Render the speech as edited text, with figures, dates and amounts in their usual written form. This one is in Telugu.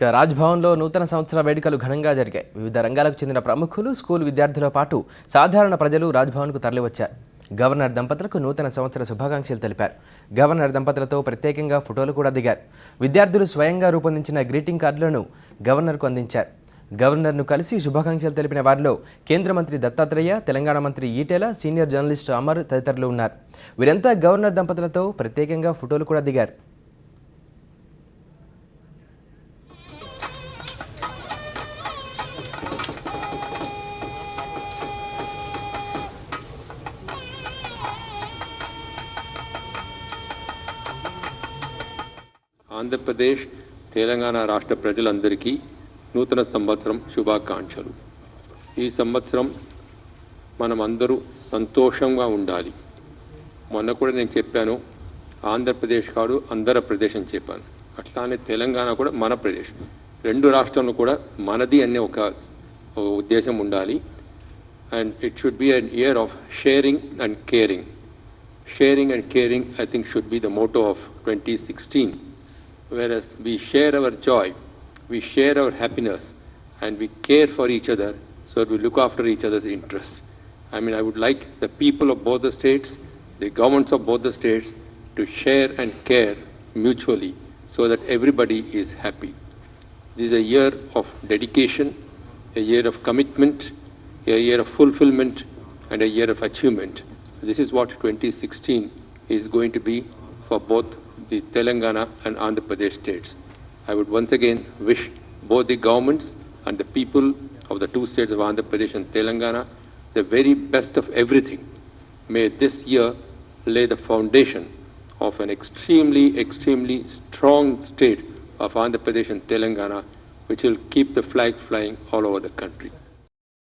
రాజ్భవన్లో నూతన సంవత్సర వేడుకలు ఘనంగా జరిగాయి. వివిధ రంగాలకు చెందిన ప్రముఖులు, స్కూల్ విద్యార్థులతో పాటు సాధారణ ప్రజలు రాజ్భవన్కు తరలివచ్చారు. గవర్నర్ దంపతులకు నూతన సంవత్సర శుభాకాంక్షలు తెలిపారు. గవర్నర్ దంపతులతో ప్రత్యేకంగా ఫోటోలు కూడా దిగారు. విద్యార్థులు స్వయంగా రూపొందించిన గ్రీటింగ్ కార్డులను గవర్నర్కు అందించారు. గవర్నర్ను కలిసి శుభాకాంక్షలు తెలిపిన వారిలో కేంద్ర మంత్రి దత్తాత్రేయ, తెలంగాణ మంత్రి ఈటెల, సీనియర్ జర్నలిస్టు అమర్ తదితరులు ఉన్నారు. వీరంతా గవర్నర్ దంపతులతో ప్రత్యేకంగా ఫోటోలు కూడా దిగారు. ఆంధ్రప్రదేశ్ తెలంగాణ రాష్ట్ర ప్రజలందరికీ నూతన సంవత్సరం శుభాకాంక్షలు. ఈ సంవత్సరం మనం అందరూ సంతోషంగా ఉండాలి. మొన్న కూడా నేను చెప్పాను, ఆంధ్రప్రదేశ్ కాదు ఆంధ్రప్రదేశ్ అని చెప్పాను. అట్లానే తెలంగాణ కూడా మన ప్రదేశ్, రెండు రాష్ట్రాలు కూడా మనది అనే ఒక ఉద్దేశం ఉండాలి. And it should be an year of sharing and caring. Sharing and caring, I think, should be the motto of 2016. Whereas we share our joy, we share our happiness, and we care for each other, so we look after each other's interests. I mean, I would like the people of both the states, the governments of both the states, to share and care mutually, so that everybody is happy. This is a year of dedication, a year of commitment, a year of fulfillment, and a year of achievement. This is what 2016 is going to be for both the Telangana and Andhra Pradesh states. I would once again wish both the governments and the people of the two states of Andhra Pradesh and Telangana the very best of everything. May this year lay the foundation of an extremely strong state of Andhra Pradesh and Telangana, which will keep the flag flying all over the country.